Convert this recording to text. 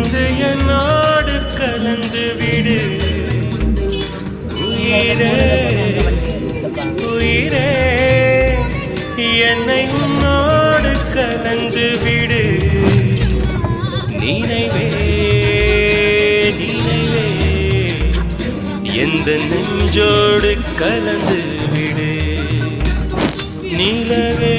வந்து என்னோடு கலந்து விடு உயிரே உயிரே என்னை உன்னோடு கலந்து விடு நினைவே நினைவே எந்த நெஞ்சோடு கலந்து விடு நிலவே